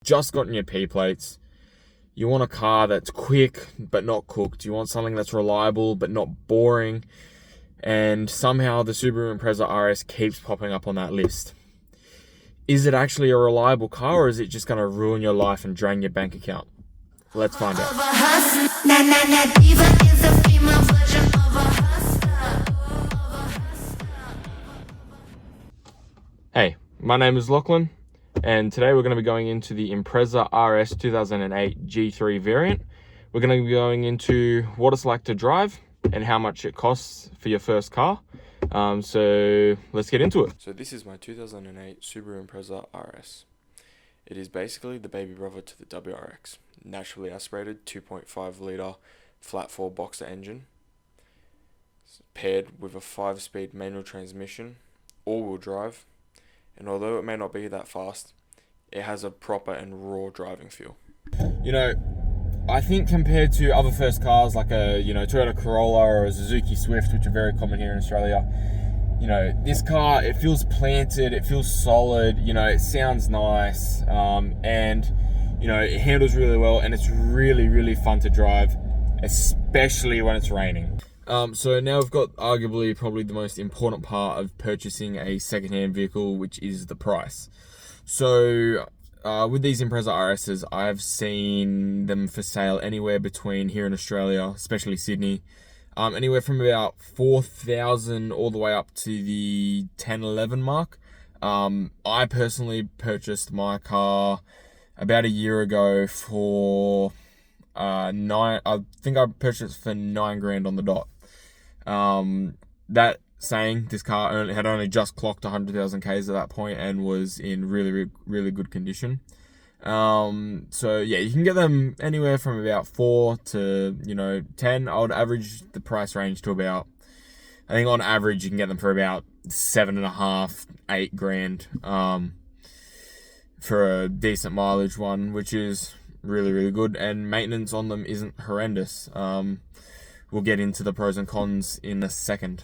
just gotten your P plates. You want a car that's quick but not cooked. You want something that's reliable but not boring. And somehow the Subaru Impreza RS keeps popping up on that list. Is it actually a reliable car, or is it just going to ruin your life and drain your bank account? Let's find out. Hey, my name is Lachlan, and today we're going to be going into the Impreza RS 2008 G3 variant. We're going to be going into what it's like to drive and how much it costs for your first car. So let's get into it. So this is my 2008 Subaru Impreza RS. It is basically the baby brother to the WRX. Naturally aspirated 2.5 litre flat 4 boxer engine. It's paired with a 5-speed manual transmission, all-wheel drive. And although it may not be that fast, it has a proper and raw driving feel. You know, I think compared to other first cars like a Toyota Corolla or a Suzuki Swift, which are very common here in Australia, this car, it feels planted, it feels solid, it sounds nice, and it handles really well, and it's really, really fun to drive, especially when it's raining. So now we've got arguably probably the most important part of purchasing a second-hand vehicle, which is the price. So with these Impreza RSs, I've seen them for sale anywhere between here in Australia, especially Sydney, anywhere from about 4,000 all the way up to the 10-11 mark. I personally purchased my car about a year ago for I think I purchased for $9,000 on the dot. That saying, this car had only just clocked 100,000 Ks at that point and was in really, really good condition. So yeah, you can get them anywhere from about 4 to 10. I would average the price range to about, I think on average you can get them for about 7.5, $8,000 for a decent mileage one, which is really, really good, and maintenance on them isn't horrendous. We'll get into the pros and cons in a second.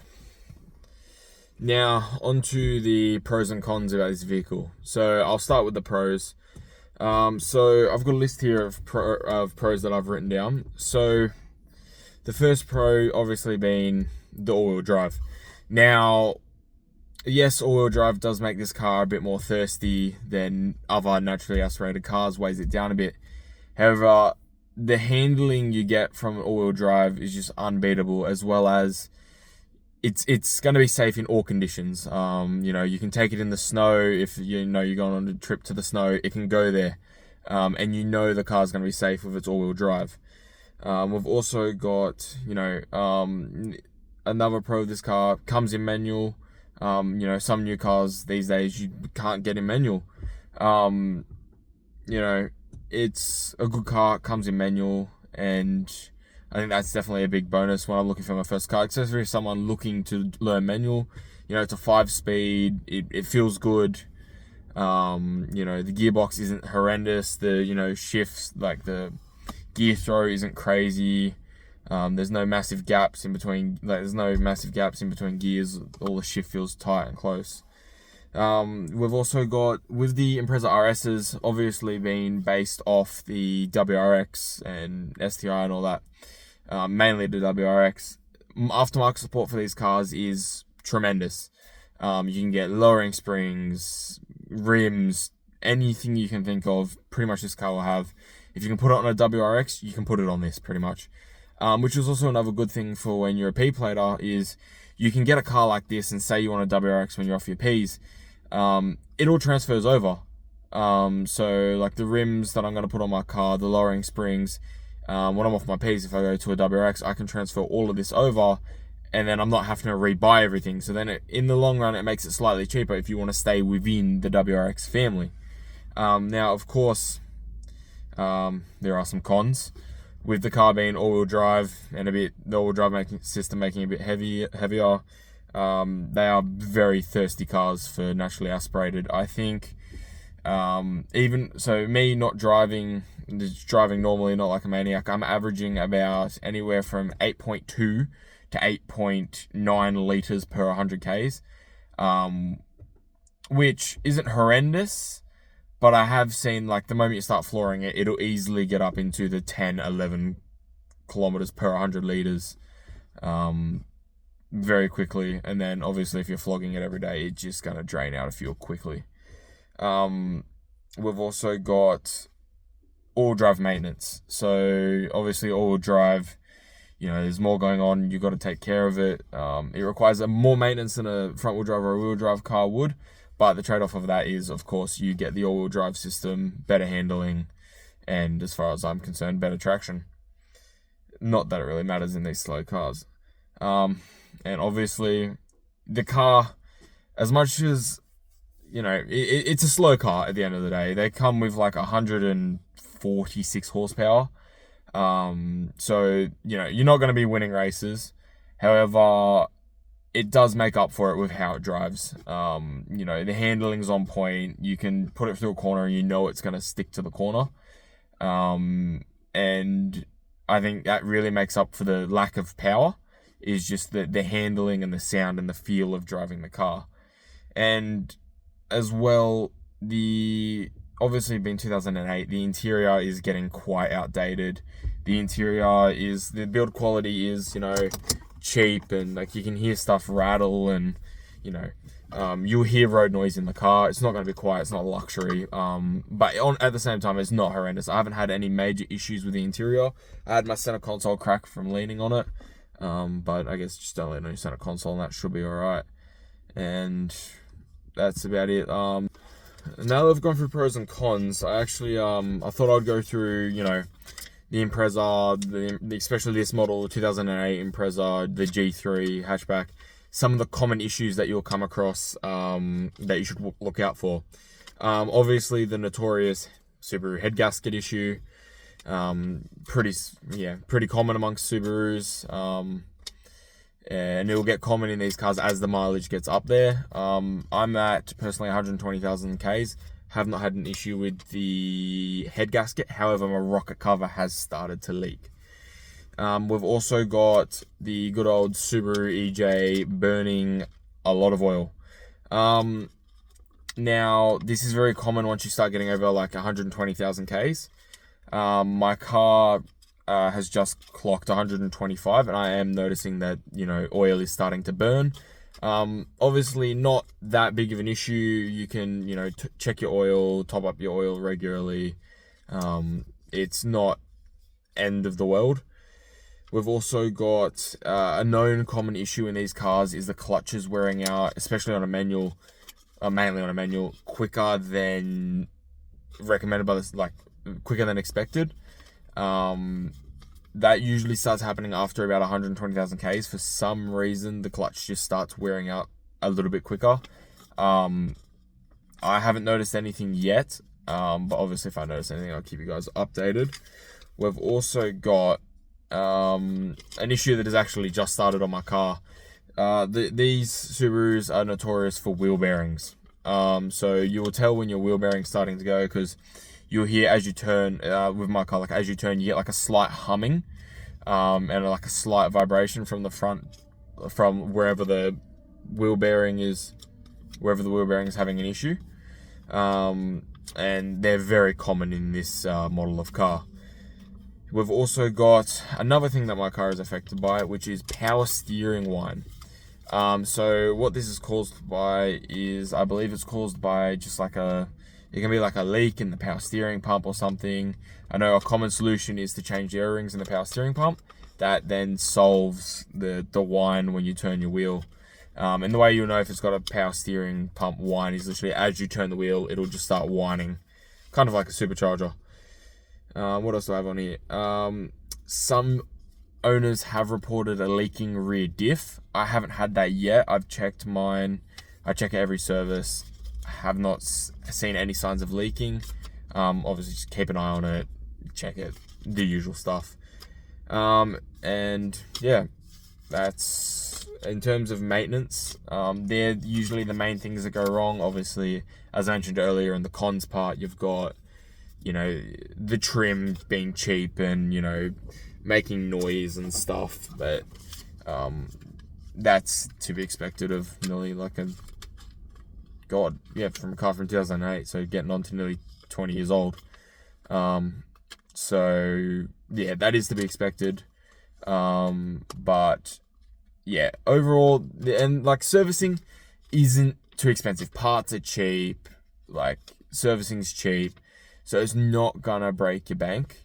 Now, onto the pros and cons about this vehicle. So I'll start with the pros. So I've got a list here of pros that I've written down. So the first pro obviously being the all-wheel drive. Now, yes, all-wheel drive does make this car a bit more thirsty than other naturally aspirated cars, weighs it down a bit. However, the handling you get from all-wheel drive is just unbeatable, as well as it's going to be safe in all conditions. You can take it in the snow. If you're going on a trip to the snow, it can go there, and the car's going to be safe with its all-wheel drive. We've also got another pro of this car, comes in manual. Some new cars these days you can't get in manual. It's a good car, comes in manual, and I think that's definitely a big bonus when I'm looking for my first car, especially if someone looking to learn manual. It's a 5-speed, it feels good. The gearbox isn't horrendous. The shifts, like the gear throw isn't crazy. There's no massive gaps in between. There's no massive gaps in between gears. All the shift feels tight and close. We've also got, with the Impreza RSs, obviously being based off the WRX and STI and all that, mainly the WRX, aftermarket support for these cars is tremendous. You can get lowering springs, rims, anything you can think of, pretty much this car will have. If you can put it on a WRX, you can put it on this, pretty much. Which is also another good thing for when you're a P-plater, is you can get a car like this and say you want a WRX when you're off your Ps. It all transfers over. So like the rims that I'm going to put on my car, the lowering springs, when I'm off my Ps, if I go to a WRX, I can transfer all of this over, and then I'm not having to rebuy everything. So then in the long run, it makes it slightly cheaper if you want to stay within the WRX family. Now, of course, there are some cons. With the car being all-wheel drive and the all-wheel drive system making it a bit heavier, they are very thirsty cars for naturally aspirated. I think even so, me not driving, just driving normally, not like a maniac, I'm averaging about anywhere from 8.2 to 8.9 litres per 100 Ks, which isn't horrendous, But I have seen, like, the moment you start flooring it, it'll easily get up into the 10, 11 kilometers per 100 liters very quickly. And then, obviously, if you're flogging it every day, it's just going to drain out of fuel quickly. We've also got all-wheel drive maintenance. So, obviously, all-wheel drive, there's more going on. You've got to take care of it. It requires more maintenance than a front-wheel drive or a wheel drive car would. But the trade-off of that is, of course, you get the all-wheel drive system, better handling, and as far as I'm concerned, better traction. Not that it really matters in these slow cars. And obviously, the car, as much as, it's a slow car at the end of the day. They come with like 146 horsepower. So, you're not going to be winning races. However, it does make up for it with how it drives. The handling's on point. You can put it through a corner and it's going to stick to the corner. And I think that really makes up for the lack of power, is just the handling and the sound and the feel of driving the car. And as well, obviously being 2008, the interior is getting quite outdated. The build quality is, cheap, and like you can hear stuff rattle, and you'll hear road noise in the car. It's not going to be quiet. It's not a luxury. But at the same time, it's not horrendous. I haven't had any major issues with the interior. I had my center console crack from leaning on it. But I guess just don't lean on your center console and that should be alright. And that's about it. Now that I've gone through pros and cons, I actually I thought I'd go through, the Impreza, especially this model, the 2008 Impreza, the G3 hatchback, some of the common issues that you'll come across that you should look out for. Obviously, the notorious Subaru head gasket issue, pretty common amongst Subarus, and it will get common in these cars as the mileage gets up there. I'm at personally 120,000 Ks. Have not had an issue with the head gasket. However, my rocket cover has started to leak. We've also got the good old Subaru EJ burning a lot of oil. Now, this is very common once you start getting over like 120,000 Ks. My car has just clocked 125, and I am noticing that, oil is starting to burn. Obviously not that big of an issue. You can, check your oil, top up your oil regularly. It's not end of the world. We've also got a known common issue in these cars is the clutches wearing out, especially on a manual, mainly on a manual, quicker than recommended by this, like quicker than expected. That usually starts happening after about 120,000 Ks. For some reason, the clutch just starts wearing out a little bit quicker. I haven't noticed anything yet, but obviously if I notice anything, I'll keep you guys updated. We've also got an issue that has actually just started on my car. These Subarus are notorious for wheel bearings. So you will tell when your wheel bearing's starting to go, because you'll hear as you turn, with my car, like as you turn, you get like a slight humming, and like a slight vibration from the front, from wherever the wheel bearing is having an issue. And they're very common in this model of car. We've also got another thing that my car is affected by, which is power steering whine. So what this is caused by is, I believe it's caused by just like it can be like a leak in the power steering pump or something. I know a common solution is to change the O-rings in the power steering pump. That then solves the whine when you turn your wheel. And the way you'll know if it's got a power steering pump whine is literally as you turn the wheel, it'll just start whining. Kind of like a supercharger. What else do I have on here? Some owners have reported a leaking rear diff. I haven't had that yet. I've checked mine. I check it every service. Have not seen any signs of leaking. Obviously just keep an eye on it, check it, the usual stuff. And yeah, that's in terms of maintenance. They're usually the main things that go wrong. Obviously, as I mentioned earlier in the cons part, you've got, the trim being cheap and, making noise and stuff, but that's to be expected of nearly like a God, yeah, from a car from 2008, so getting on to nearly 20 years old. So yeah, that is to be expected. But yeah, overall, and like servicing isn't too expensive. Parts are cheap, like servicing's cheap, so it's not gonna break your bank.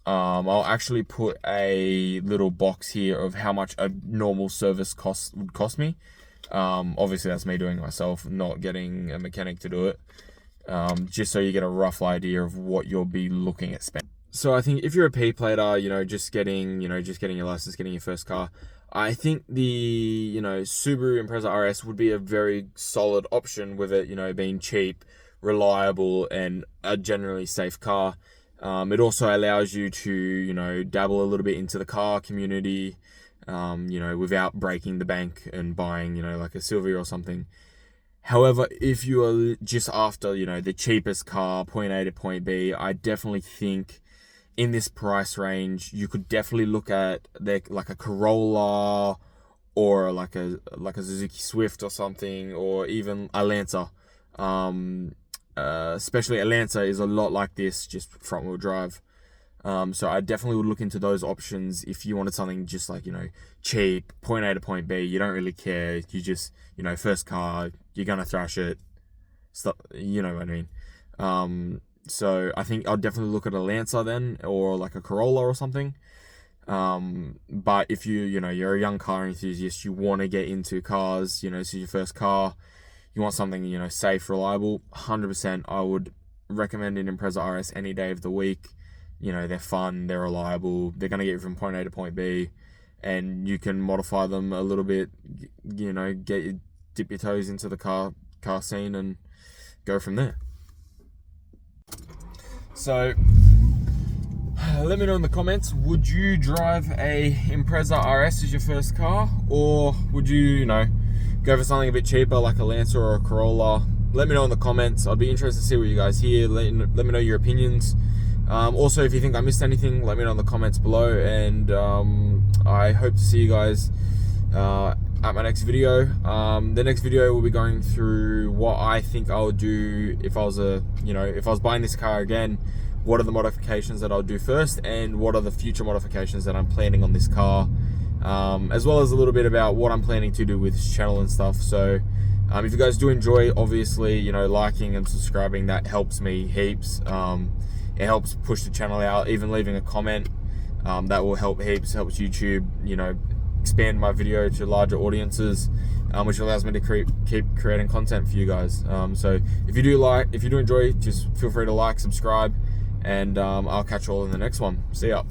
I'll actually put a little box here of how much a normal service would cost me. Obviously that's me doing it myself, not getting a mechanic to do it. Just so you get a rough idea of what you'll be looking at spending. So I think if you're a P plater, just getting your license, getting your first car, I think the, Subaru Impreza RS would be a very solid option with it, being cheap, reliable, and a generally safe car. It also allows you to, dabble a little bit into the car community, without breaking the bank and buying, like a Silvia or something. However, if you are just after, the cheapest car, point A to point B, I definitely think in this price range, you could definitely look at like a Corolla or like a Suzuki Swift or something, or even a Lancer. Especially a Lancer is a lot like this, just front wheel drive. So I definitely would look into those options if you wanted something just like, cheap, point A to point B. You don't really care. You just, first car, you're going to thrash it. Stuff, you know what I mean? So I think I'll definitely look at a Lancer then, or like a Corolla or something. But if you're a young car enthusiast, you want to get into cars, this is your first car, you want something, safe, reliable, 100%, I would recommend an Impreza RS any day of the week. They're fun, they're reliable, they're going to get you from point A to point B, and you can modify them a little bit, dip your toes into the car scene and go from there. So let me know in the comments, would you drive a Impreza RS as your first car, or would you, go for something a bit cheaper like a Lancer or a Corolla? Let me know in the comments. I'd be interested to see what you guys hear. Let me know your opinions. Also, if you think I missed anything, let me know in the comments below, and I hope to see you guys at my next video. The next video will be going through what I think I would do if I was buying this car again. What are the modifications that I'll do first, and what are the future modifications that I'm planning on this car, as well as a little bit about what I'm planning to do with this channel and stuff. So if you guys do enjoy, obviously, liking and subscribing, that helps me heaps. It helps push the channel out. Even leaving a comment, that will help heaps. Helps YouTube, expand my video to larger audiences, which allows me to keep creating content for you guys. So if you do enjoy, just feel free to like, subscribe, and I'll catch you all in the next one. See ya.